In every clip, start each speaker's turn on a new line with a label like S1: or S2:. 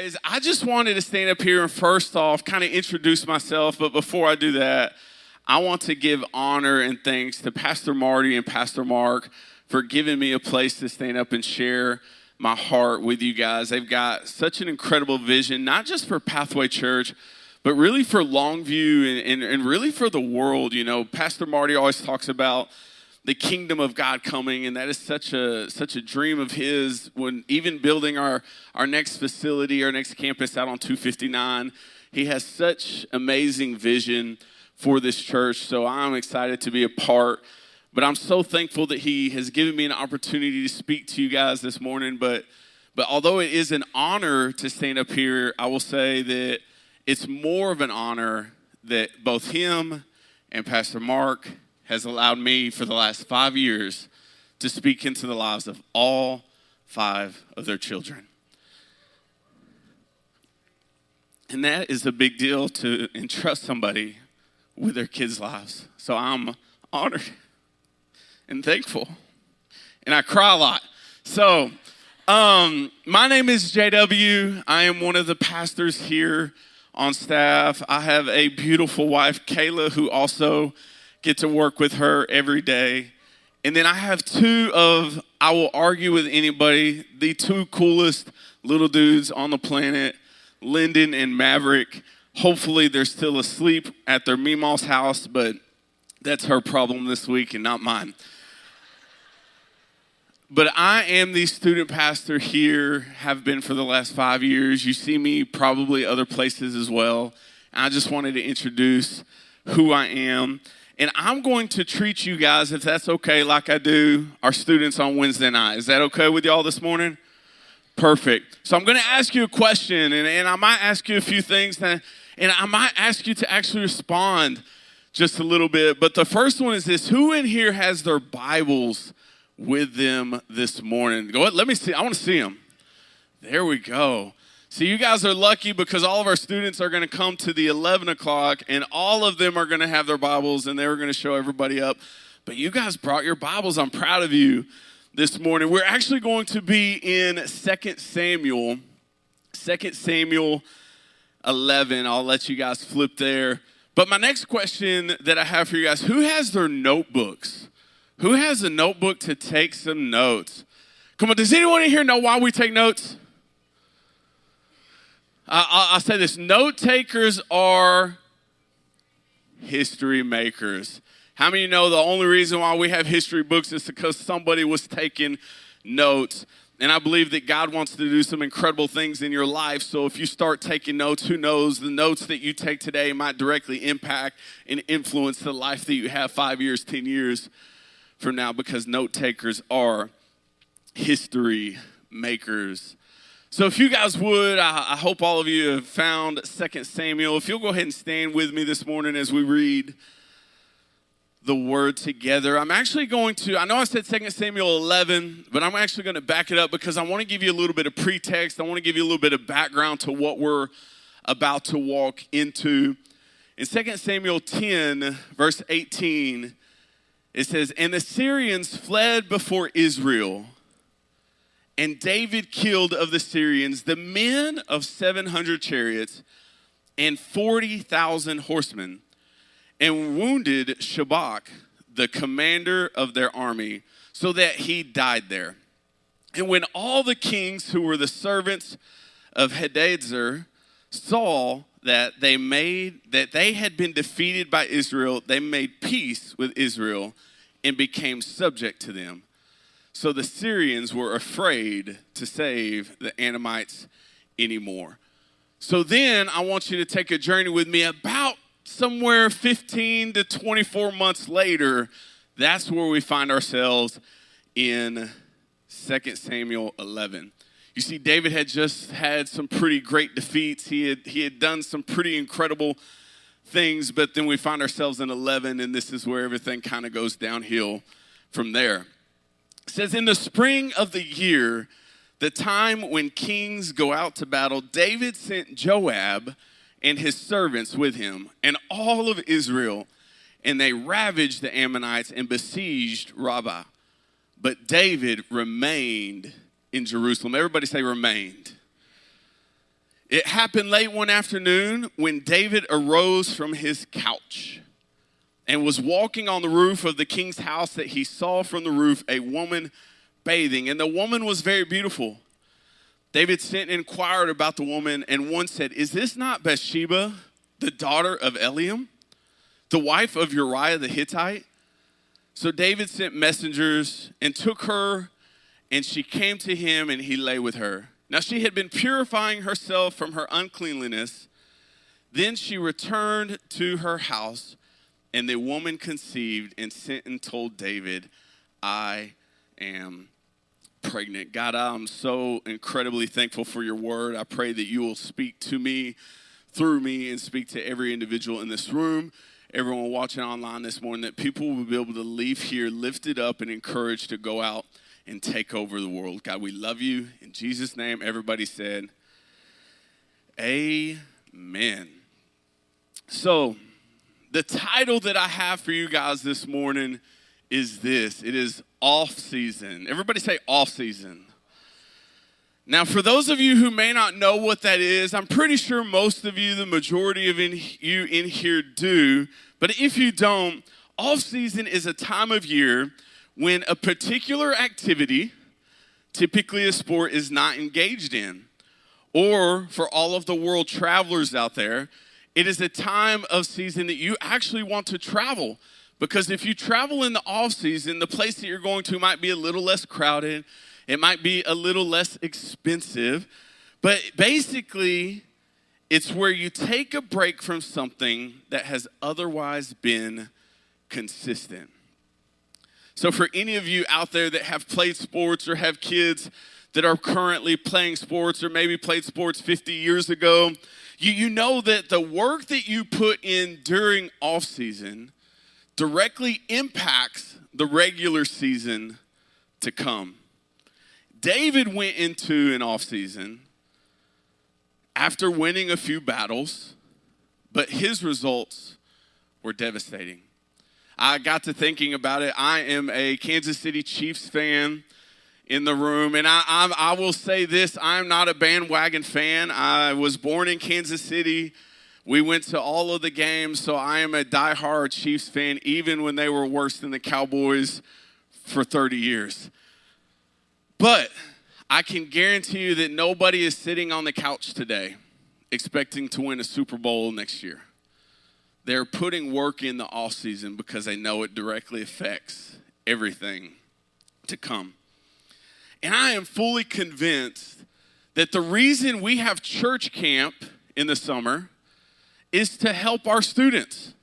S1: guys. I just wanted to stand up here and first off kind of introduce myself. But before I do that, I want to give honor and thanks to Pastor Marty and Pastor Mark for giving me a place to stand up and share my heart with you guys. They've got such an incredible vision, not just for Pathway Church, but really for Longview and really for the world. You know, Pastor Marty always talks about the kingdom of God coming, and that is such a dream of his. When even building our next facility, our next campus out on 259, he has such amazing vision for this church. So I'm excited to be a part. But I'm so thankful that he has given me an opportunity to speak to you guys this morning. But although it is an honor to stand up here, I will say that it's more of an honor that both him and Pastor Mark has allowed me for the last 5 years to speak into the lives of all 5 of their children. And that is a big deal to entrust somebody with their kids' lives. So I'm honored and thankful. And I cry a lot. So my name is JW. I am one of the pastors here on staff. I have a beautiful wife, Kayla, who also get to work with her every day. And then I have 2 of, I will argue with anybody, the 2 coolest little dudes on the planet, Lyndon and Maverick. Hopefully they're still asleep at their Meemaw's house, but that's her problem this week and not mine. But I am the student pastor here, have been for the last 5 years. You see me probably other places as well. And I just wanted to introduce who I am. And I'm going to treat you guys, if that's okay, like I do our students on Wednesday night. Is that okay with y'all this morning? Perfect. So I'm going to ask you a question, and I might ask you a few things, and I might ask you to actually respond just a little bit. But the first one is this: who in here has their Bibles with them this morning? Go ahead, let me see. I want to see them. There we go. See, you guys are lucky because all of our students are going to come to the 11 o'clock, and all of them are going to have their Bibles, and they're going to show everybody up. But you guys brought your Bibles. I'm proud of you this morning. We're actually going to be in 2 Samuel 11. I'll let you guys flip there. But my next question that I have for you guys, who has their notebooks? Who has a notebook to take some notes? Come on, does anyone in here know why we take notes? I'll say this: note takers are history makers. How many of you know the only reason why we have history books is because somebody was taking notes? And I believe that God wants to do some incredible things in your life. So if you start taking notes, who knows, the notes that you take today might directly impact and influence the life that you have 5 years, 10 years from now, because note takers are history makers. So if you guys would, I hope all of you have found 2 Samuel. If you'll go ahead and stand with me this morning as we read the word together. I'm actually going to, I know I said 2 Samuel 11, but I'm actually going to back it up because I want to give you a little bit of pretext. I want to give you a little bit of background to what we're about to walk into. In 2 Samuel 10, verse 18, it says, "And the Syrians fled before Israel, and David killed of the Syrians the men of 700 chariots and 40,000 horsemen, and wounded Shabak, the commander of their army, so that he died there. And when all the kings who were the servants of Hadadezer saw that they had been defeated by Israel, they made peace with Israel and became subject to them. So the Syrians were afraid to save the Ammonites anymore." So then I want you to take a journey with me about somewhere 15 to 24 months later. That's where we find ourselves in 2 Samuel 11. You see, David had just had some pretty great defeats. He had done some pretty incredible things, but then we find ourselves in 11, and this is where everything kind of goes downhill from there. It says, "In the spring of the year, the time when kings go out to battle, David sent Joab and his servants with him and all of Israel, and they ravaged the Ammonites and besieged Rabbah. But David remained in Jerusalem." Everybody say remained. It happened late one afternoon when David arose from his couch and was walking on the roof of the king's house that he saw from the roof a woman bathing. And the woman was very beautiful. David sent and inquired about the woman, and one said, "Is this not Bathsheba, the daughter of Eliam, the wife of Uriah the Hittite?" So David sent messengers and took her, and she came to him, and he lay with her. Now she had been purifying herself from her uncleanliness. Then she returned to her house, and the woman conceived and sent and told David, "I am pregnant." God, I'm so incredibly thankful for your word. I pray that you will speak to me, through me, and speak to every individual in this room, everyone watching online this morning, that people will be able to leave here lifted up and encouraged to go out and take over the world. God, we love you. In Jesus' name, everybody said, amen. So, the title that I have for you guys this morning is this. It is off season. Everybody say off season. Now, for those of you who may not know what that is, I'm pretty sure most of you, the majority of you in here do. But if you don't, off season is a time of year when a particular activity, typically a sport, is not engaged in. Or for all of the world travelers out there, it is a time of season that you actually want to travel. Because if you travel in the off season, the place that you're going to might be a little less crowded. It might be a little less expensive. But basically, it's where you take a break from something that has otherwise been consistent. So for any of you out there that have played sports or have kids that are currently playing sports or maybe played sports 50 years ago, you know that the work that you put in during off season directly impacts the regular season to come. David went into an off season after winning a few battles, but his results were devastating. I got to thinking about it. I am a Kansas City Chiefs fan in the room, and I will say this, I'm not a bandwagon fan. I was born in Kansas City. We went to all of the games, so I am a diehard Chiefs fan, even when they were worse than the Cowboys for 30 years. But I can guarantee you that nobody is sitting on the couch today expecting to win a Super Bowl next year. They're putting work in the offseason because they know it directly affects everything to come. And I am fully convinced that the reason we have church camp in the summer is to help our students,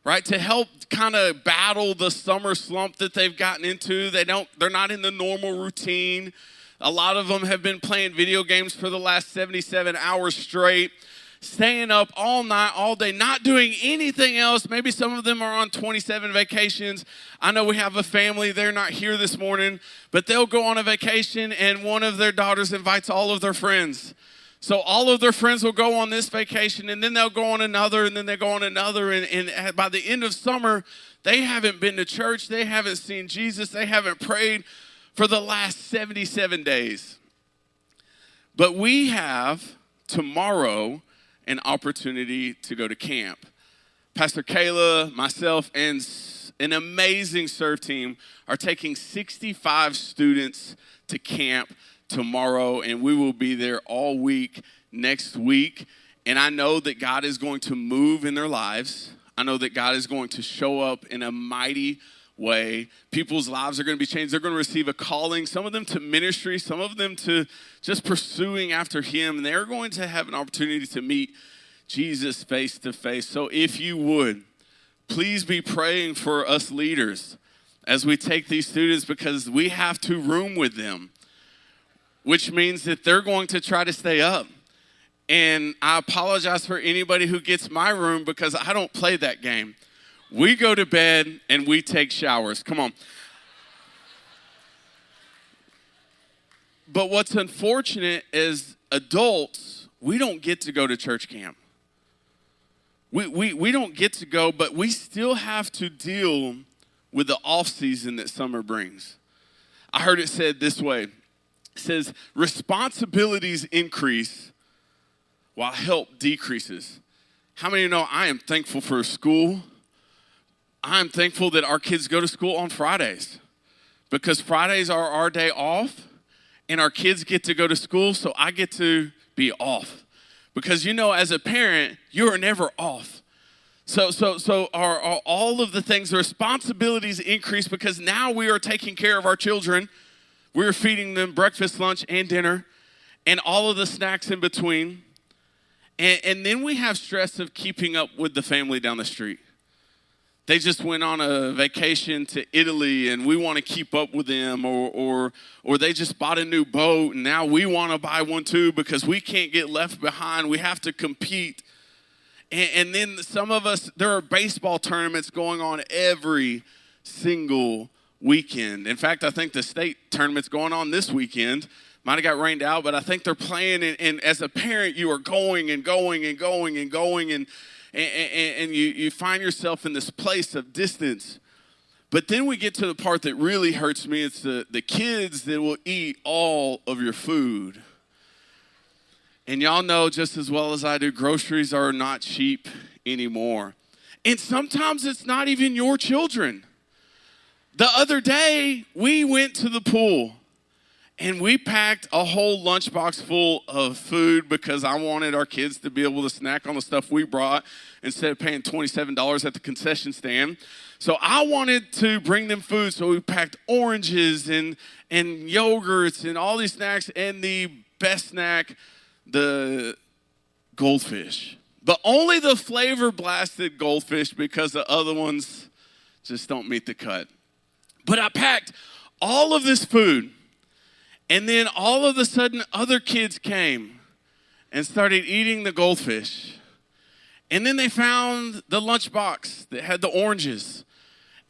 S1: right? To help kind of battle the summer slump that they've gotten into. They're not in the normal routine. A lot of them have been playing video games for the last 77 hours straight, staying up all night, all day, not doing anything else. Maybe some of them are on 27 vacations. I know we have a family, they're not here this morning, but they'll go on a vacation and one of their daughters invites all of their friends. So all of their friends will go on this vacation, and then they'll go on another, and then they go on another. And by the end of summer, they haven't been to church. They haven't seen Jesus. They haven't prayed for the last 77 days. But we have tomorrow an opportunity to go to camp. Pastor Kayla, myself, and an amazing serve team are taking 65 students to camp tomorrow, and we will be there all week next week. And I know that God is going to move in their lives. I know that God is going to show up in a mighty way. People's lives are going to be changed. They're going to receive a calling, some of them to ministry, some of them to just pursuing after him. And they're going to have an opportunity to meet Jesus face to face. So if you would, please be praying for us leaders as we take these students, because we have to room with them, which means that they're going to try to stay up. And I apologize for anybody who gets my room because I don't play that game. We go to bed and we take showers. Come on. But what's unfortunate is adults, we don't get to go to church camp. We don't get to go, but we still have to deal with the off season that summer brings. I heard it said this way. It says, responsibilities increase, while help decreases. How many of you know I am thankful for school? I am thankful that our kids go to school on Fridays because Fridays are our day off and our kids get to go to school, so I get to be off. Because as a parent, you are never off. So our all of the things, the responsibilities increase because now we are taking care of our children. We're feeding them breakfast, lunch, and dinner, and all of the snacks in between. And then we have stress of keeping up with the family down the street. They just went on a vacation to Italy, and we want to keep up with them, or they just bought a new boat, and now we want to buy one too because we can't get left behind. We have to compete. And then some of us, there are baseball tournaments going on every single weekend. In fact, I think the state tournament's going on this weekend. Might have got rained out, but I think they're playing. And as a parent, you are going and going and going and going, and you find yourself in this place of distance. But then we get to the part that really hurts me. It's the kids that will eat all of your food. And y'all know just as well as I do, groceries are not cheap anymore. And sometimes it's not even your children. The other day, we went to the pool and we packed a whole lunchbox full of food because I wanted our kids to be able to snack on the stuff we brought instead of paying $27 at the concession stand. So I wanted to bring them food, so we packed oranges and yogurts and all these snacks, and the best snack, the goldfish. But only the flavor blasted goldfish because the other ones just don't meet the cut. But I packed all of this food, and then all of a sudden other kids came and started eating the goldfish. And then they found the lunchbox that had the oranges.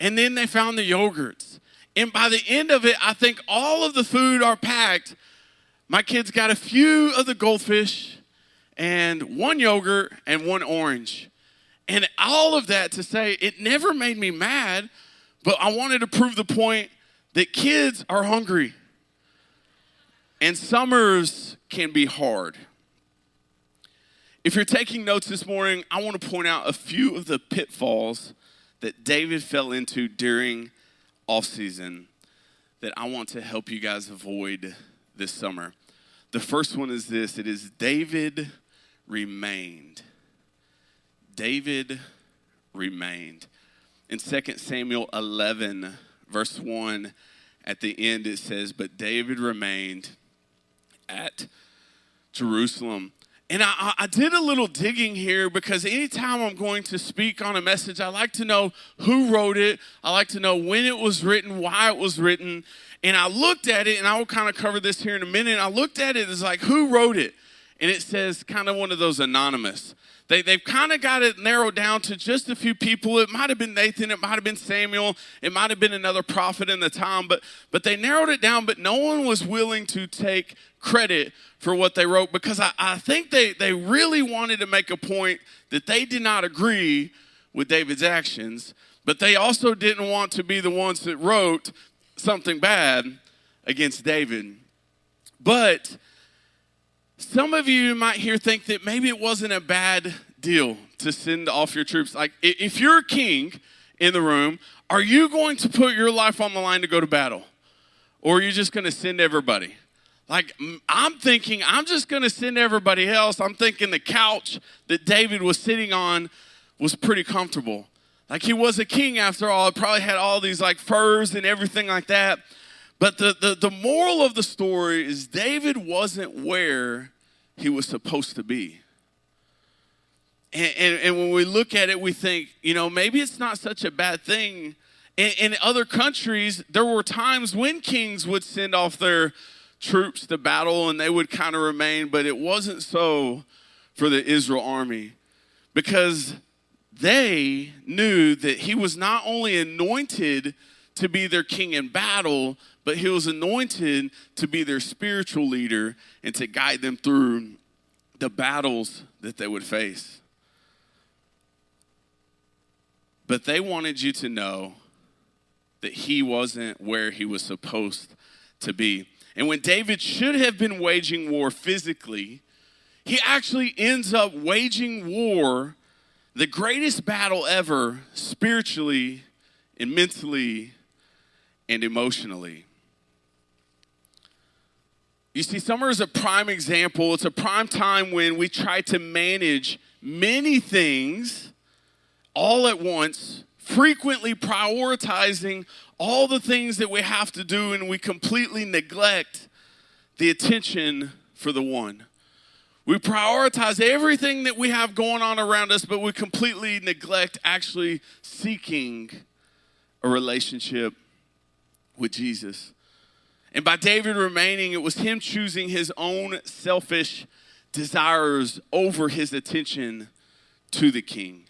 S1: And then they found the yogurts. And by the end of it, I think all of the food are packed. My kids got a few of the goldfish and one yogurt and one orange. And all of that to say, it never made me mad, but I wanted to prove the point that kids are hungry. And summers can be hard. If you're taking notes this morning, I want to point out a few of the pitfalls that David fell into during off-season that I want to help you guys avoid this summer. The first one is this. It is David remained. David remained. In 2 Samuel 11, verse 1, at the end it says, "But David remained at Jerusalem." And I did a little digging here because anytime I'm going to speak on a message, I like to know who wrote it. I like to know when it was written, why it was written. And I looked at it, and I will kind of cover this here in a minute. I looked at it as like, who wrote it? And it says kind of one of those anonymous. They've kind of got it narrowed down to just a few people. It might have been Nathan. It might have been Samuel. It might have been another prophet in the time. But they narrowed it down, but no one was willing to take credit for what they wrote because I think they really wanted to make a point that they did not agree with David's actions, but they also didn't want to be the ones that wrote something bad against David. But some of you might here think that maybe it wasn't a bad deal to send off your troops. Like, if you're a king in the room, are you going to put your life on the line to go to battle? Or are you just going to send everybody? Like, I'm thinking I'm just going to send everybody else. I'm thinking the couch that David was sitting on was pretty comfortable. Like, he was a king after all. It probably had all these like furs and everything like that. But the moral of the story is David wasn't where he was supposed to be. And when we look at it, we think, maybe it's not such a bad thing. In other countries, there were times when kings would send off their troops to battle and they would kind of remain, but it wasn't so for the Israel army because they knew that he was not only anointed to be their king in battle, but he was anointed to be their spiritual leader and to guide them through the battles that they would face. But they wanted you to know that he wasn't where he was supposed to be. And when David should have been waging war physically, he actually ends up waging war, the greatest battle ever, spiritually and mentally and emotionally. You see, summer is a prime example. It's a prime time when we try to manage many things all at once, frequently prioritizing all the things that we have to do, and we completely neglect the attention for the one. We prioritize everything that we have going on around us, but we completely neglect actually seeking a relationship with Jesus. And by David remaining, it was him choosing his own selfish desires over his attention to the king.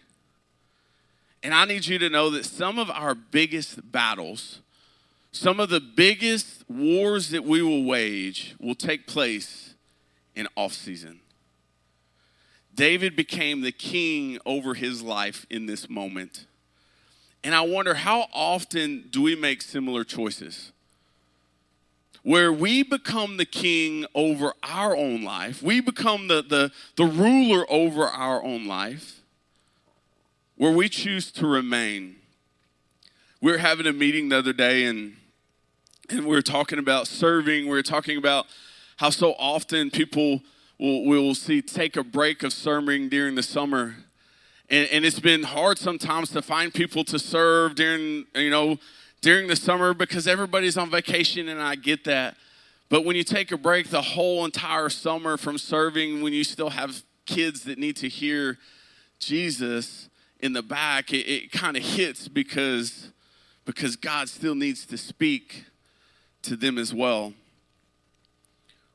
S1: And I need you to know that some of our biggest battles, some of the biggest wars that we will wage will take place in off-season. David became the king over his life in this moment. And I wonder, how often do we make similar choices? Where we become the king over our own life, we become the ruler over our own life, where we choose to remain. We were having a meeting the other day, and we were talking about serving. We were talking about how so often people will take a break of serving during the summer. And it's been hard sometimes to find people to serve during the summer because everybody's on vacation, and I get that. But when you take a break the whole entire summer from serving, when you still have kids that need to hear Jesus in the back, it kind of hits because God still needs to speak to them as well.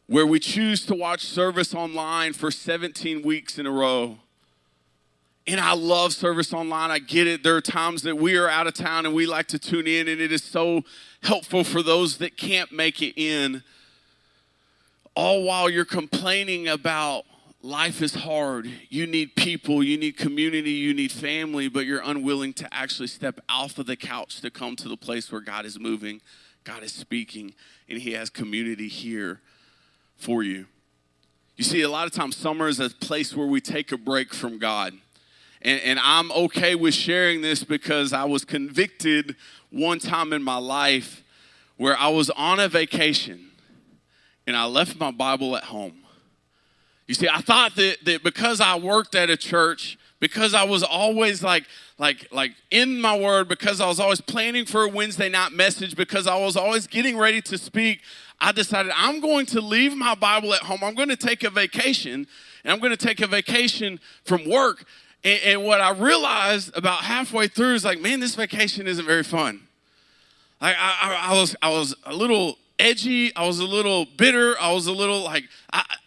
S1: Where we choose to watch service online for 17 weeks in a row. And I love service online. I get it. There are times that we are out of town and we like to tune in, and it is so helpful for those that can't make it in. All while you're complaining about life is hard. You need people, you need community, you need family, but you're unwilling to actually step off of the couch to come to the place where God is moving, God is speaking, and he has community here for you. You see, a lot of times summer is a place where we take a break from God. And I'm okay with sharing this because I was convicted one time in my life where I was on a vacation and I left my Bible at home. You see, I thought that because I worked at a church, because I was always like in my word, because I was always planning for a Wednesday night message, because I was always getting ready to speak, I decided I'm going to leave my Bible at home. I'm going to take a vacation, and I'm going to take a vacation from work. And what I realized about halfway through is like, man, this vacation isn't very fun. I was a little edgy. I was a little bitter. I was a little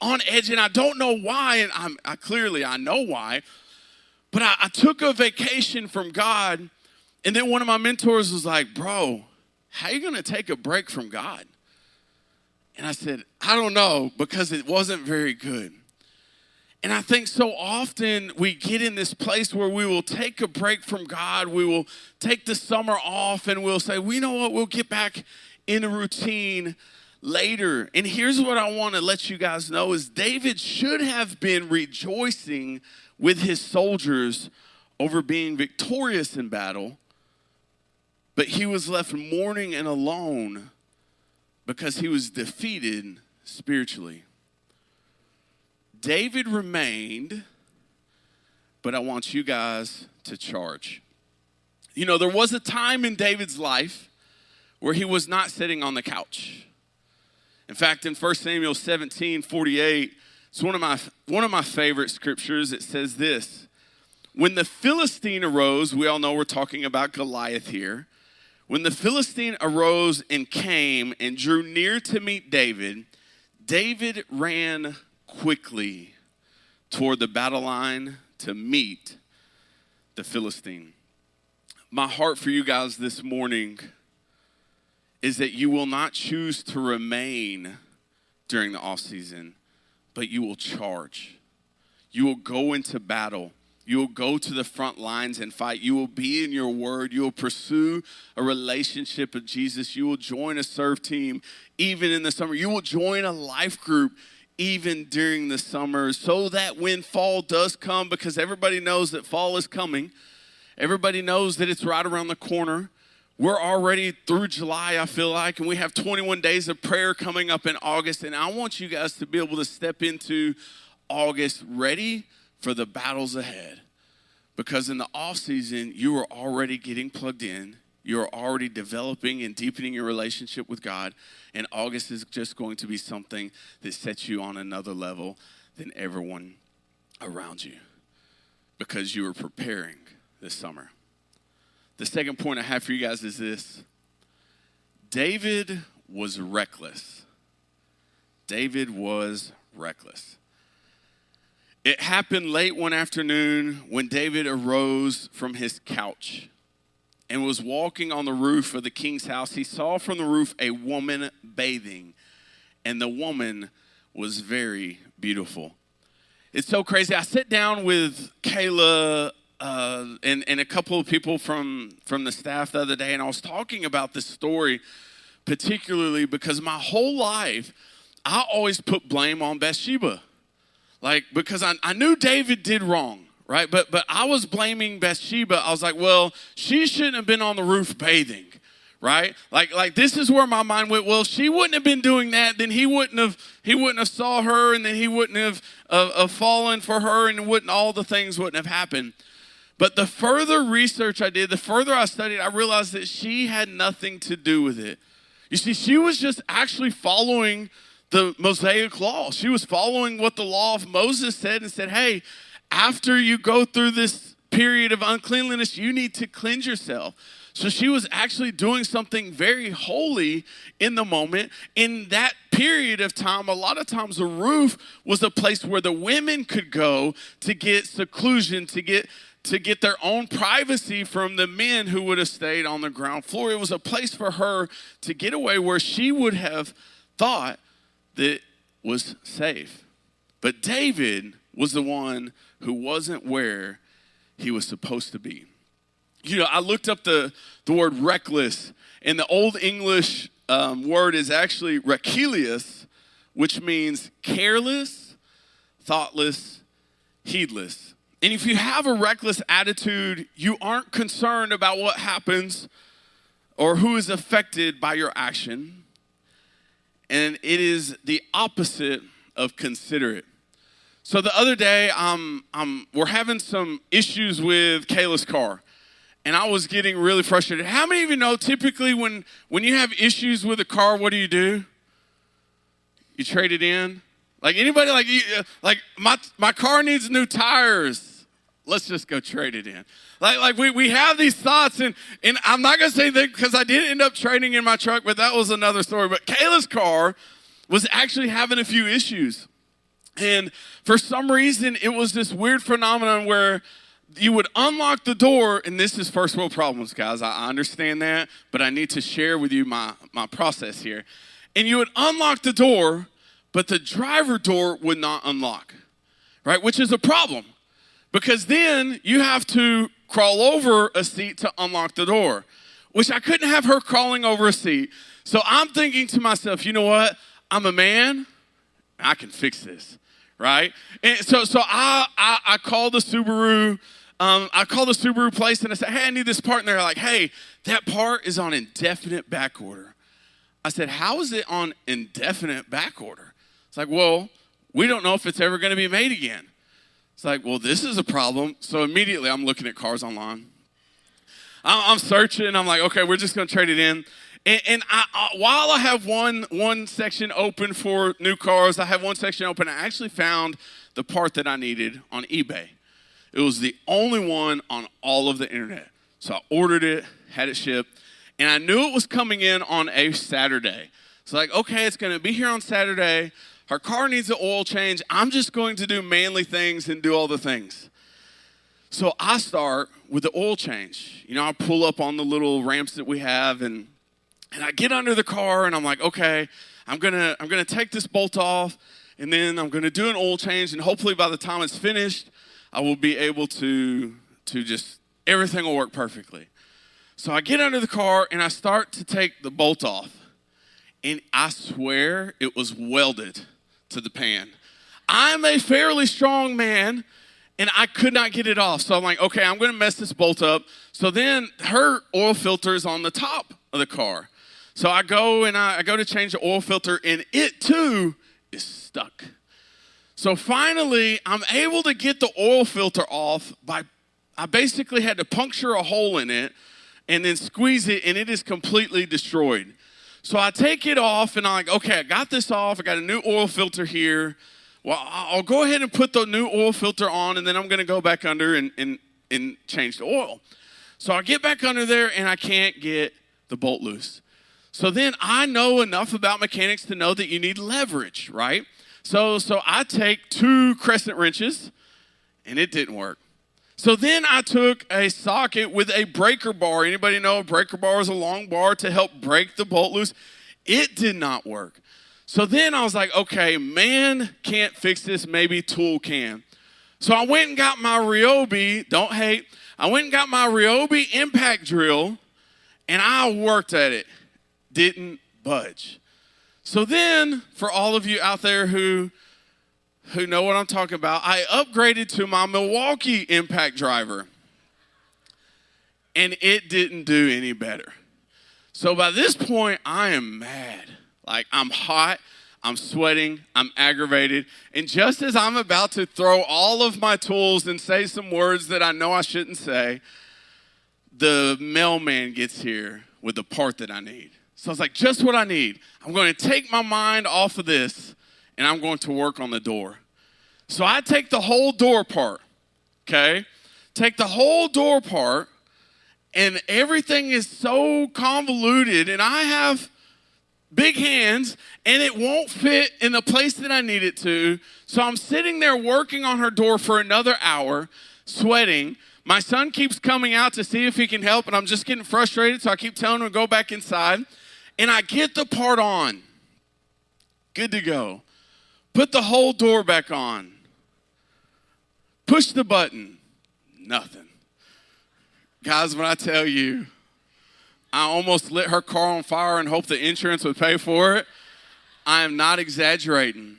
S1: on edge, and I don't know why. And I know why. But I took a vacation from God, and then one of my mentors was like, bro, how are you going to take a break from God? And I said, I don't know, because it wasn't very good. And I think so often we get in this place where we will take a break from God. We will take the summer off, and we'll say, well, you know what, we'll get back in a routine later. And here's what I want to let you guys know is David should have been rejoicing with his soldiers over being victorious in battle, but he was left mourning and alone because he was defeated spiritually. David remained, but I want you guys to charge. You know, there was a time in David's life where he was not sitting on the couch. In fact, in 1 Samuel 17:48, it's one of my favorite scriptures. It says this: when the Philistine arose, we all know we're talking about Goliath here. When the Philistine arose and came and drew near to meet David, David ran quickly toward the battle line to meet the Philistine. My heart for you guys this morning is that you will not choose to remain during the off season, but you will charge. You will go into battle. You will go to the front lines and fight. You will be in your word. You will pursue a relationship with Jesus. You will join a serve team even in the summer. You will join a life group even during the summer, so that when fall does come, because everybody knows that fall is coming, everybody knows that it's right around the corner. We're already through July, I feel like, and we have 21 days of prayer coming up in August, and I want you guys to be able to step into August ready for the battles ahead. Because in the off season, you are already getting plugged in. You're already developing and deepening your relationship with God. And August is just going to be something that sets you on another level than everyone around you. Because you are preparing this summer. The second point I have for you guys is this. David was reckless. David was reckless. It happened late one afternoon when David arose from his couch and was walking on the roof of the king's house. He saw from the roof a woman bathing, and the woman was very beautiful. It's so crazy. I sat down with Kayla and a couple of people from the staff the other day, and I was talking about this story particularly because my whole life, I always put blame on Bathsheba. Like, because I knew David did wrong, right? But I was blaming Bathsheba. I was like, well, she shouldn't have been on the roof bathing, right? Like this is where my mind went. Well, if she wouldn't have been doing that, then he wouldn't have saw her, and then he wouldn't have fallen for her, and all the things wouldn't have happened. But the further research I did, the further I studied, I realized that she had nothing to do with it. You see, she was just actually following the Mosaic law. She was following what the law of Moses said and said, hey, after you go through this period of uncleanliness, you need to cleanse yourself. So she was actually doing something very holy in the moment. In that period of time, a lot of times the roof was a place where the women could go to get seclusion, to get their own privacy from the men who would have stayed on the ground floor. It was a place for her to get away where she would have thought that was safe. But David was the one who wasn't where he was supposed to be. You know, I looked up the word reckless, and the Old English word is actually reckless, which means careless, thoughtless, heedless. And if you have a reckless attitude, you aren't concerned about what happens or who is affected by your action. And it is the opposite of considerate. So the other day, we're having some issues with Kayla's car. And I was getting really frustrated. How many of you know typically when you have issues with a car, what do? You trade it in? Like anybody like my car needs new tires. Let's just go trade it in. Like we have these thoughts, and I'm not gonna say that because I did end up trading in my truck, but that was another story. But Kayla's car was actually having a few issues. And for some reason, it was this weird phenomenon where you would unlock the door, and this is first world problems, guys. I understand that, but I need to share with you my process here. And you would unlock the door, but the driver door would not unlock, right? Which is a problem, because then you have to crawl over a seat to unlock the door, which I couldn't have her crawling over a seat. So I'm thinking to myself, you know what? I'm a man. I can fix this, right? And so I call the Subaru. I call the Subaru place and I say, hey, I need this part. And they're like, hey, that part is on indefinite back order. I said, how is it on indefinite back order? It's like, well, we don't know if it's ever going to be made again. It's like, well, this is a problem. So immediately I'm looking at cars online. I'm searching. I'm like, okay, we're just going to trade it in. And while I have one section open for new cars, I have one section open. I actually found the part that I needed on eBay. It was the only one on all of the internet. So I ordered it, had it shipped, and I knew it was coming in on a Saturday. So like, okay, it's going to be here on Saturday. Her car needs an oil change. I'm just going to do manly things and do all the things. So I start with the oil change. You know, I pull up on the little ramps that we have, and I get under the car, and I'm like, okay, I'm gonna take this bolt off, and then I'm gonna do an oil change, and hopefully by the time it's finished, I will be able to just, everything will work perfectly. So I get under the car, and I start to take the bolt off, and I swear it was welded to the pan. I'm a fairly strong man, and I could not get it off. So I'm like, okay, I'm going to mess this bolt up. So then her oil filter is on the top of the car. So I go to change the oil filter, and it too is stuck. So finally, I'm able to get the oil filter off I basically had to puncture a hole in it and then squeeze it, and it is completely destroyed. So I take it off, and I'm like, okay, I got this off. I got a new oil filter here. Well, I'll go ahead and put the new oil filter on, and then I'm going to go back under and change the oil. So I get back under there, and I can't get the bolt loose. So then I know enough about mechanics to know that you need leverage, right? So I take 2 crescent wrenches, and it didn't work. So then I took a socket with a breaker bar. Anybody know a breaker bar is a long bar to help break the bolt loose? It did not work. So then I was like, okay, man can't fix this, maybe tool can. So I went and got my Ryobi, don't hate, I went and got my Ryobi impact drill, and I worked at it. Didn't budge. So then, for all of you out there who know what I'm talking about, I upgraded to my Milwaukee impact driver, and it didn't do any better. So by this point, I am mad. Like, I'm hot, I'm sweating, I'm aggravated, and just as I'm about to throw all of my tools and say some words that I know I shouldn't say, the mailman gets here with the part that I need. So I was like, just what I need. I'm going to take my mind off of this, and I'm going to work on the door. So I take the whole door part, okay? Take the whole door part, and everything is so convoluted, and I have big hands, and it won't fit in the place that I need it to. So I'm sitting there working on her door for another hour, sweating. My son keeps coming out to see if he can help, and I'm just getting frustrated, so I keep telling him to go back inside. And I get the part on. Good to go. Put the whole door back on. Push the button. Nothing. Guys, when I tell you, I almost lit her car on fire and hoped the insurance would pay for it. I am not exaggerating.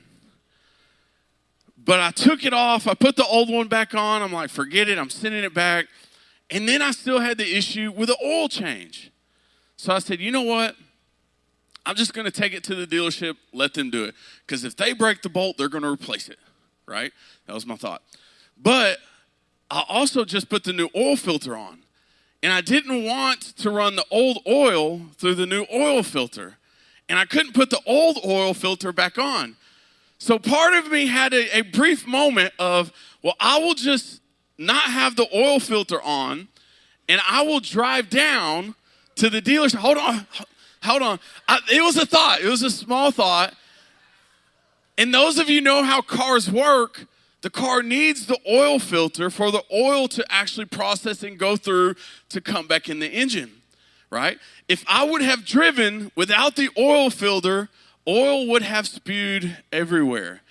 S1: But I took it off. I put the old one back on. I'm like, forget it. I'm sending it back. And then I still had the issue with the oil change. So I said, you know what? I'm just going to take it to the dealership, let them do it. Because if they break the bolt, they're going to replace it, right? That was my thought. But I also just put the new oil filter on. And I didn't want to run the old oil through the new oil filter. And I couldn't put the old oil filter back on. So part of me had a brief moment of, well, I will just not have the oil filter on, and I will drive down to the dealership. Hold on. It was a thought. It was a small thought. And those of you know how cars work, the car needs the oil filter for the oil to actually process and go through to come back in the engine, right? If I would have driven without the oil filter, oil would have spewed everywhere.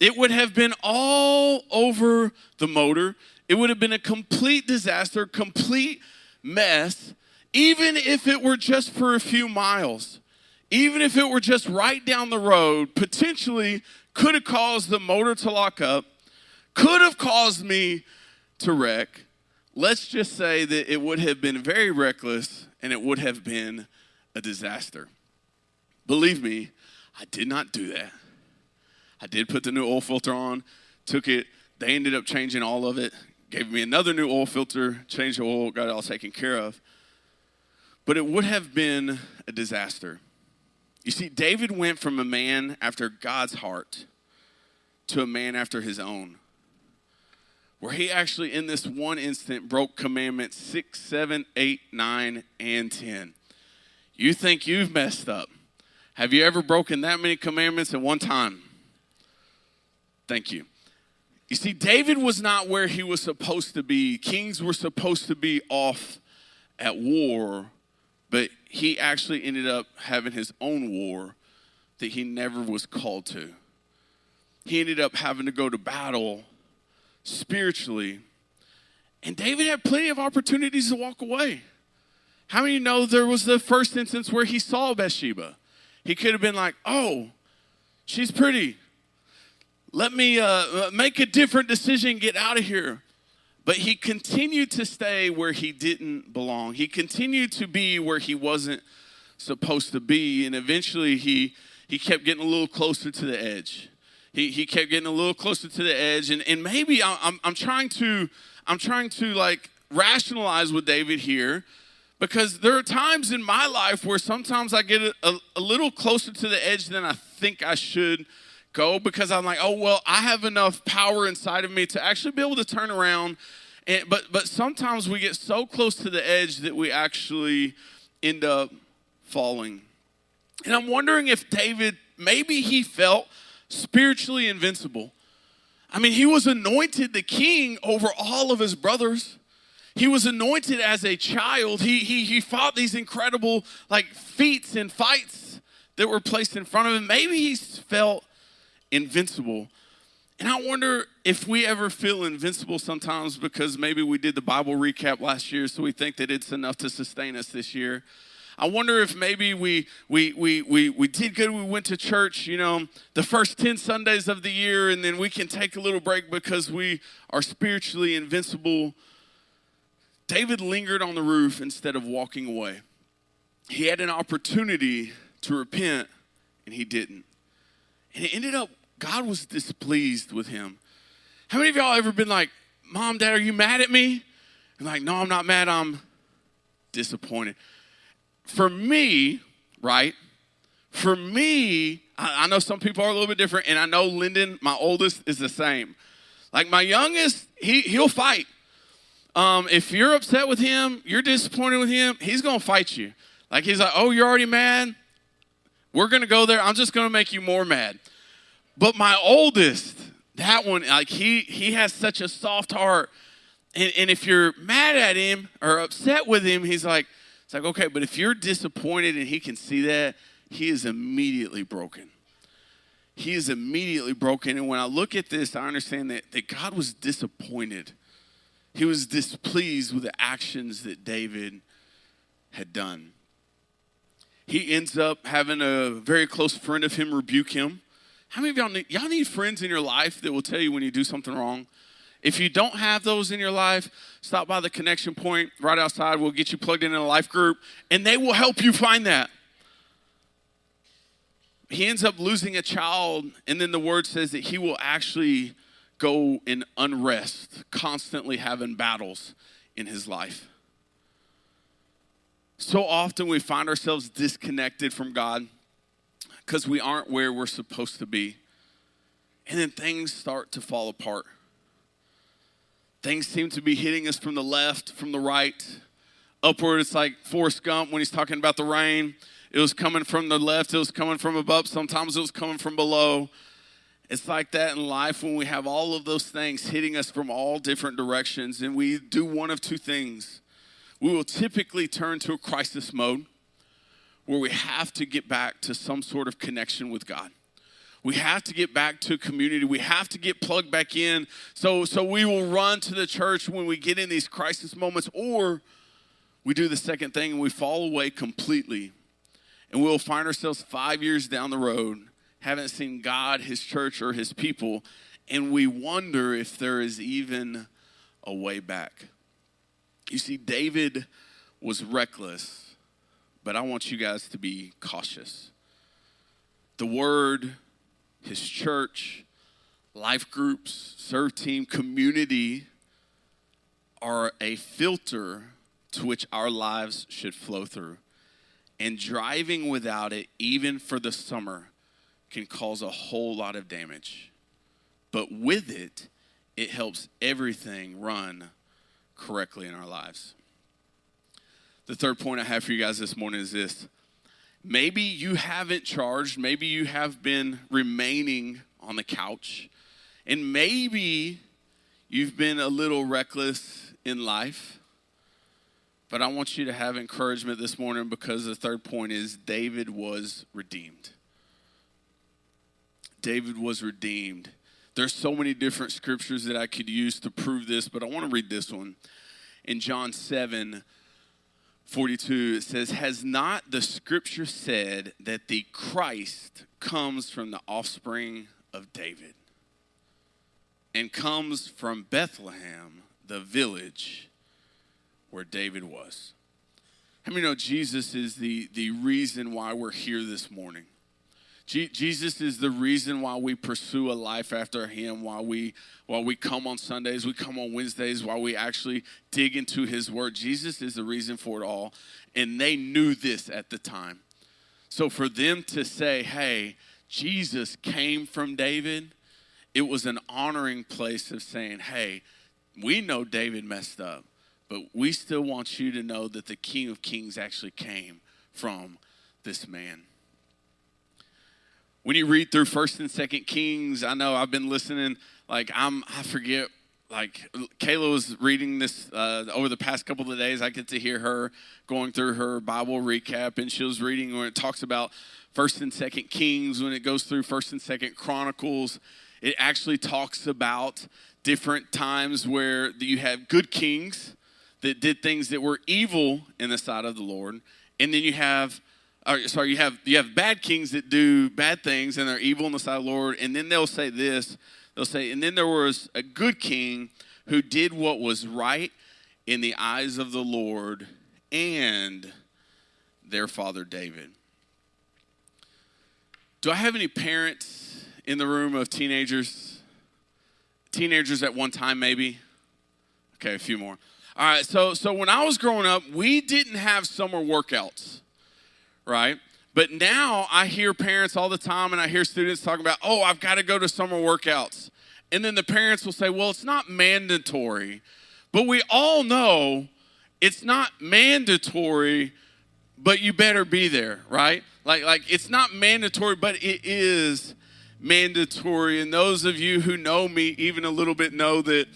S1: It would have been all over the motor. It would have been a complete disaster, complete mess, even if it were just for a few miles. Even if it were just right down the road, potentially could have caused the motor to lock up, could have caused me to wreck. Let's just say that it would have been very reckless and it would have been a disaster. Believe me, I did not do that. I did put the new oil filter on, took it. They ended up changing all of it, gave me another new oil filter, changed the oil, got it all taken care of. But it would have been a disaster. You see, David went from a man after God's heart to a man after his own, where he actually, in this one instant, broke commandments 6, 7, 8, 9, and 10. You think you've messed up. Have you ever broken that many commandments at one time? Thank you. You see, David was not where he was supposed to be. Kings were supposed to be off at war, but he actually ended up having his own war that he never was called to. He ended up having to go to battle spiritually. And David had plenty of opportunities to walk away. How many know there was the first instance where he saw Bathsheba? He could have been like, oh, she's pretty. let me make a different decision, get out of here. But he continued to stay where he didn't belong. He continued to be where he wasn't supposed to be. And eventually he kept getting a little closer to the edge. He kept getting a little closer to the edge. And maybe I'm trying to like rationalize with David here, because there are times in my life where sometimes I get a little closer to the edge than I think I should go, because I'm like, oh, well, I have enough power inside of me to actually be able to turn around. But sometimes we get so close to the edge that we actually end up falling. And I'm wondering if David, maybe he felt spiritually invincible. I mean, he was anointed the king over all of his brothers. He was anointed as a child. He fought these incredible like feats and fights that were placed in front of him. Maybe he felt invincible. And I wonder if we ever feel invincible sometimes because maybe we did the Bible recap last year, so we think that it's enough to sustain us this year. I wonder if maybe we did good. We went to church, the first 10 Sundays of the year, and then we can take a little break because we are spiritually invincible. David lingered on the roof instead of walking away. He had an opportunity to repent, and he didn't. And it ended up, God was displeased with him. How many of y'all ever been like, Mom, Dad, are you mad at me? And like, no, I'm not mad. I'm disappointed. For me, right? For me, I know some people are a little bit different, and I know Lyndon, my oldest, is the same. Like my youngest, he'll fight. If you're upset with him, you're disappointed with him, he's going to fight you. Like he's like, oh, you're already mad? We're going to go there. I'm just going to make you more mad. But my oldest, that one, like he has such a soft heart. And if you're mad at him or upset with him, it's like, okay, but if you're disappointed and he can see that, he is immediately broken. He is immediately broken. And when I look at this, I understand that God was disappointed. He was displeased with the actions that David had done. He ends up having a very close friend of him rebuke him. How many of y'all need friends in your life that will tell you when you do something wrong? If you don't have those in your life, stop by the connection point right outside. We'll get you plugged in a life group, and they will help you find that. He ends up losing a child, and then the word says that he will actually go in unrest, constantly having battles in his life. So often we find ourselves disconnected from God because we aren't where we're supposed to be. And then things start to fall apart. Things seem to be hitting us from the left, from the right. Upward, it's like Forrest Gump when he's talking about the rain. It was coming from the left, it was coming from above. Sometimes it was coming from below. It's like that in life when we have all of those things hitting us from all different directions, and we do one of two things. We will typically turn to a crisis mode where we have to get back to some sort of connection with God. We have to get back to community. We have to get plugged back in. So we will run to the church when we get in these crisis moments, or we do the second thing and we fall away completely. And we'll find ourselves 5 years down the road, haven't seen God, his church, or his people, and we wonder if there is even a way back. You see, David was reckless, but I want you guys to be cautious. The word, his church, life groups, serve team, community are a filter to which our lives should flow through. And driving without it, even for the summer, can cause a whole lot of damage. But with it, it helps everything run correctly in our lives. The third point I have for you guys this morning is this. Maybe you haven't charged. Maybe you have been remaining on the couch. And maybe you've been a little reckless in life. But I want you to have encouragement this morning because the third point is David was redeemed. David was redeemed. There's so many different scriptures that I could use to prove this, but I want to read this one. In John 7:42, it says, "Has not the scripture said that the Christ comes from the offspring of David?" and comes from Bethlehem, the village where David was. How many know Jesus is the reason why we're here this morning? Jesus is the reason why we pursue a life after him, why we come on Sundays, we come on Wednesdays, why we actually dig into his word. Jesus is the reason for it all, and they knew this at the time. So for them to say, hey, Jesus came from David, it was an honoring place of saying, hey, we know David messed up, but we still want you to know that the King of Kings actually came from this man. When you read through 1st and 2nd Kings, I know I've been listening, I forget, Kayla was reading this over the past couple of days. I get to hear her going through her Bible recap, and she was reading when it talks about 1st and 2nd Kings, when it goes through 1st and 2nd Chronicles, it actually talks about different times where you have good kings that did things that were evil in the sight of the Lord, and then you have bad kings that do bad things and they're evil in the sight of the Lord, and then they'll say this. They'll say, and then there was a good king who did what was right in the eyes of the Lord and their father David. Do I have any parents in the room of teenagers? Teenagers at one time, maybe? Okay, a few more. All right, so when I was growing up, we didn't have summer workouts, right? But now I hear parents all the time, and I hear students talking about, oh, I've got to go to summer workouts. And then the parents will say, well, it's not mandatory. But we all know it's not mandatory, but you better be there, right? Like it's not mandatory, but it is mandatory. And those of you who know me even a little bit know that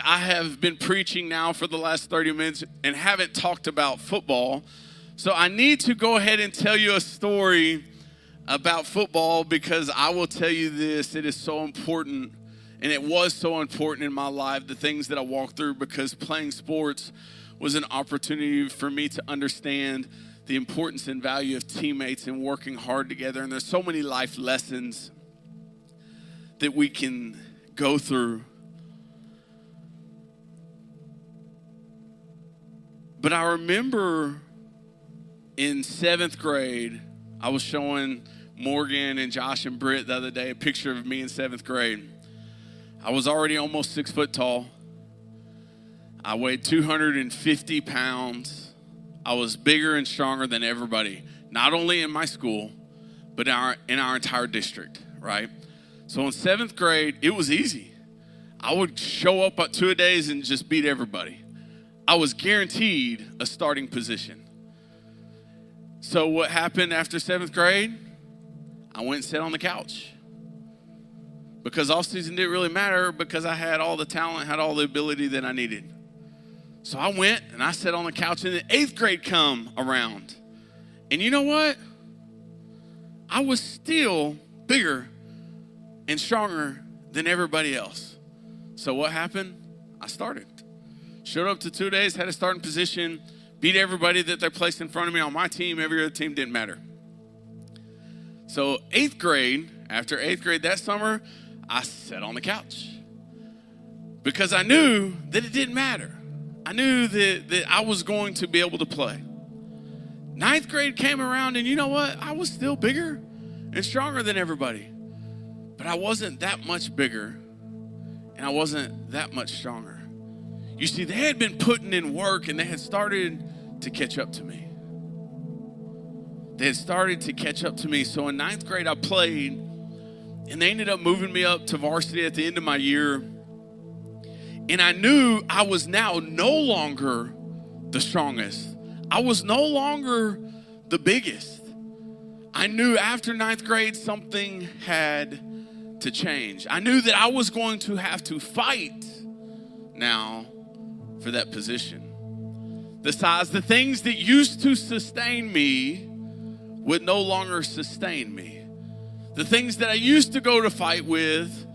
S1: I have been preaching now for the last 30 minutes and haven't talked about football. So I need to go ahead and tell you a story about football, because I will tell you this, it is so important, and it was so important in my life, the things that I walked through, because playing sports was an opportunity for me to understand the importance and value of teammates and working hard together. And there's so many life lessons that we can go through. But I remember in 7th grade, I was showing Morgan and Josh and Britt the other day a picture of me in 7th grade. I was already almost 6 foot tall. I weighed 250 pounds. I was bigger and stronger than everybody, not only in my school, but in our entire district, right? So in 7th grade, it was easy. I would show up at 2-a-days and just beat everybody. I was guaranteed a starting position. So what happened after 7th grade? I went and sat on the couch. Because off season didn't really matter, because I had all the talent, had all the ability that I needed. So I went and I sat on the couch, and then 8th grade come around. And you know what? I was still bigger and stronger than everybody else. So what happened? I started. Showed up to 2 days, had a starting position, beat everybody that they placed in front of me on my team. Every other team didn't matter. So 8th grade, after 8th grade that summer, I sat on the couch. Because I knew that it didn't matter. I knew that I was going to be able to play. 9th grade came around, and you know what? I was still bigger and stronger than everybody. But I wasn't that much bigger, and I wasn't that much stronger. You see, they had been putting in work, and they had started to catch up to me. They had started to catch up to me. So in 9th grade, I played, and they ended up moving me up to varsity at the end of my year. And I knew I was now no longer the strongest. I was no longer the biggest. I knew after 9th grade, something had to change. I knew that I was going to have to fight now for that position. The things that used to sustain me would no longer sustain me. The things that I used to go to fight with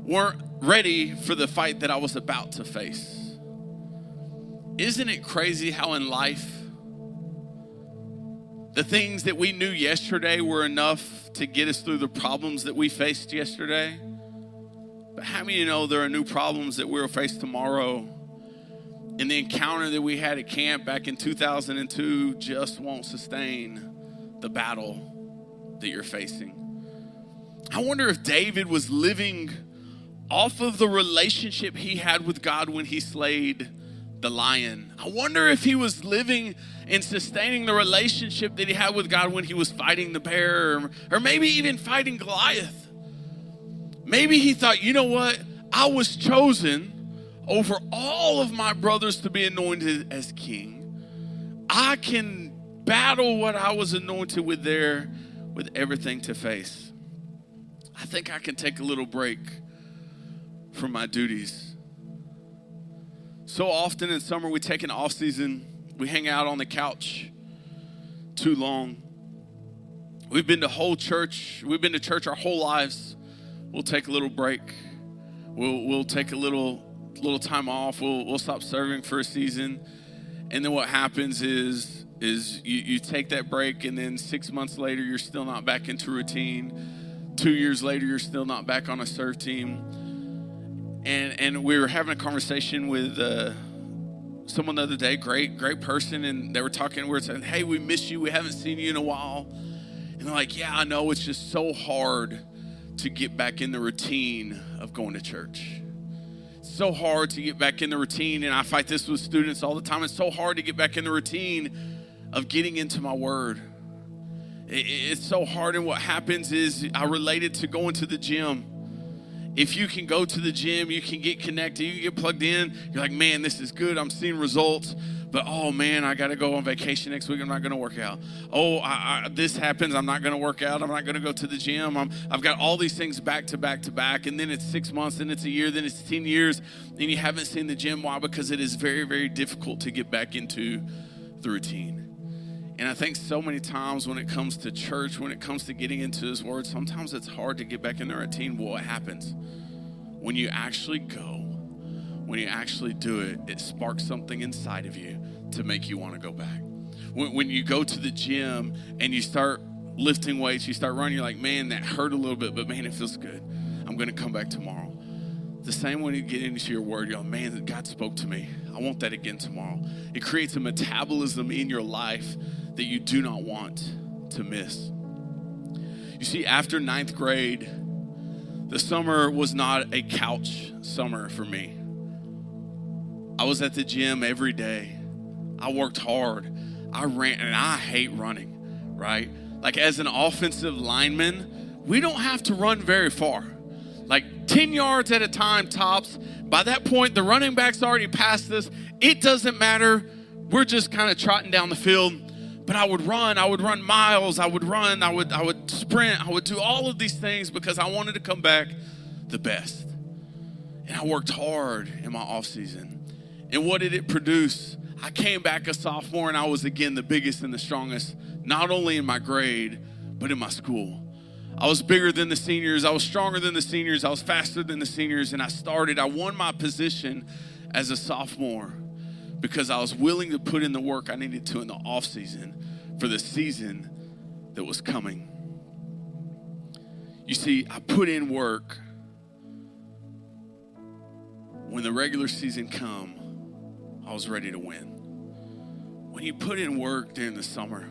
S1: weren't ready for the fight that I was about to face. Isn't it crazy how in life, the things that we knew yesterday were enough to get us through the problems that we faced yesterday? But how many of you know there are new problems that we'll face tomorrow? And the encounter that we had at camp back in 2002 just won't sustain the battle that you're facing. I wonder if David was living off of the relationship he had with God when he slayed the lion. I wonder if he was living and sustaining the relationship that he had with God when he was fighting the bear, or maybe even fighting Goliath. Maybe he thought, you know what? I was chosen over all of my brothers to be anointed as king. I can battle what I was anointed with there with everything to face. I think I can take a little break from my duties. So often in summer we take an off season, we hang out on the couch too long. We've been to church our whole lives. We'll take a little break. We'll take a little time off. We'll stop serving for a season. And then what happens is you take that break, and then 6 months later you're still not back into routine. 2 years later you're still not back on a serve team. And we were having a conversation with someone the other day, great person, and they were talking, we were saying, hey, we miss you, we haven't seen you in a while. And they're like, yeah, I know, it's just so hard to get back in the routine of going to church. It's so hard to get back in the routine, and I fight this with students all the time. It's so hard to get back in the routine of getting into my word. It's so hard, and what happens is I relate it to going to the gym. If you can go to the gym, you can get connected, you can get plugged in. You're like, man, this is good. I'm seeing results. But, oh, man, I got to go on vacation next week. I'm not going to work out. Oh, this happens. I'm not going to work out. I'm not going to go to the gym. I've got all these things back to back to back. And then it's 6 months, then it's a year, then it's 10 years. And you haven't seen the gym. Why? Because it is very, very difficult to get back into the routine. And I think so many times when it comes to church, when it comes to getting into His Word, sometimes it's hard to get back in the routine. Well, what happens? When you actually go, when you actually do it, it sparks something inside of you to make you want to go back. When you go to the gym and you start lifting weights, you start running, you're like, man, that hurt a little bit, but man, it feels good. I'm going to come back tomorrow. The same when you get into your word, you're like, man, God spoke to me. I want that again tomorrow. It creates a metabolism in your life that you do not want to miss. You see, after 9th grade, the summer was not a couch summer for me. I was at the gym every day. I worked hard. I ran, and I hate running, right? Like as an offensive lineman, we don't have to run very far. Like 10 yards at a time tops. By that point, the running back's already past us. It doesn't matter. We're just kind of trotting down the field. But I would run miles, I would sprint, I would do all of these things because I wanted to come back the best. And I worked hard in my off season. And what did it produce? I came back a sophomore and I was again the biggest and the strongest, not only in my grade, but in my school. I was bigger than the seniors, I was stronger than the seniors, I was faster than the seniors, and I won my position as a sophomore, because I was willing to put in the work I needed to in the off season for the season that was coming. You see, I put in work. When the regular season come, I was ready to win. When you put in work during the summer,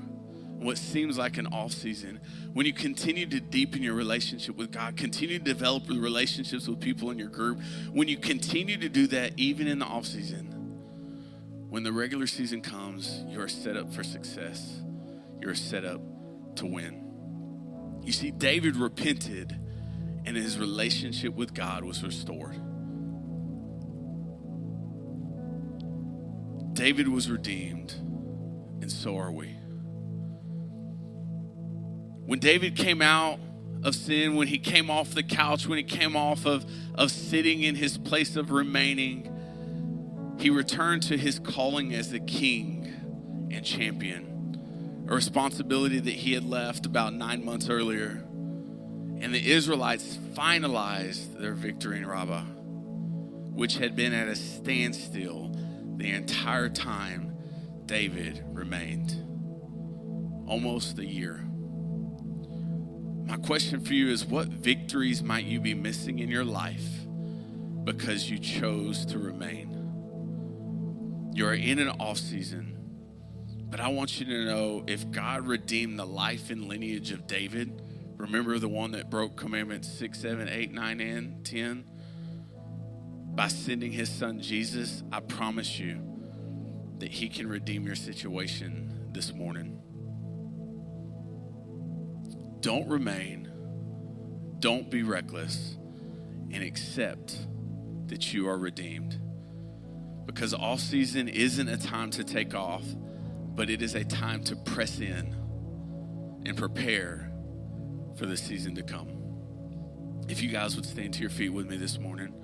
S1: what seems like an off season, when you continue to deepen your relationship with God, continue to develop relationships with people in your group, when you continue to do that even in the off season, when the regular season comes, you are set up for success. You are set up to win. You see, David repented and his relationship with God was restored. David was redeemed, and so are we. When David came out of sin, when he came off the couch, when he came off of sitting in his place of remaining, he returned to his calling as a king and champion, a responsibility that he had left about 9 months earlier. And the Israelites finalized their victory in Rabbah, which had been at a standstill the entire time David remained. Almost a year. My question for you is, what victories might you be missing in your life because you chose to remain. You're in an off season, but I want you to know if God redeemed the life and lineage of David, remember the one that broke commandments 6, 7, 8, 9, and 10, by sending his son Jesus, I promise you that he can redeem your situation this morning. Don't remain, don't be reckless, and accept that you are redeemed. Because off season isn't a time to take off, but it is a time to press in and prepare for the season to come. If you guys would stand to your feet with me this morning.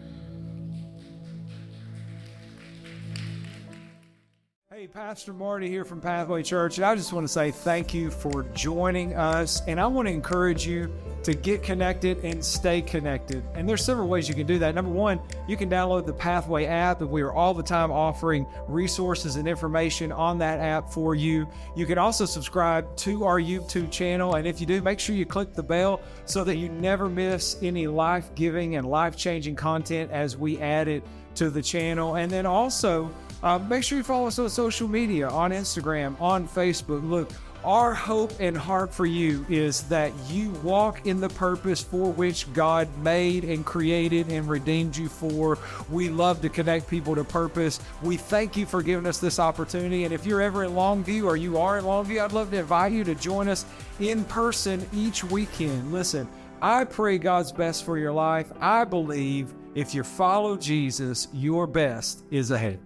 S2: Hey, Pastor Marty here from Pathway Church, and I just want to say thank you for joining us, and I want to encourage you to get connected and stay connected. And there's several ways you can do that. Number one, you can download the Pathway app, and we are all the time offering resources and information on that app for you. You can also subscribe to our YouTube channel, and if you do, make sure you click the bell so that you never miss any life-giving and life-changing content as we add it to the channel. And then also, make sure you follow us on social media, on Instagram, on Facebook. Look, our hope and heart for you is that you walk in the purpose for which God made and created and redeemed you for. We love to connect people to purpose. We thank you for giving us this opportunity. And if you're ever in Longview, or you are in Longview, I'd love to invite you to join us in person each weekend. Listen, I pray God's best for your life. I believe if you follow Jesus, your best is ahead.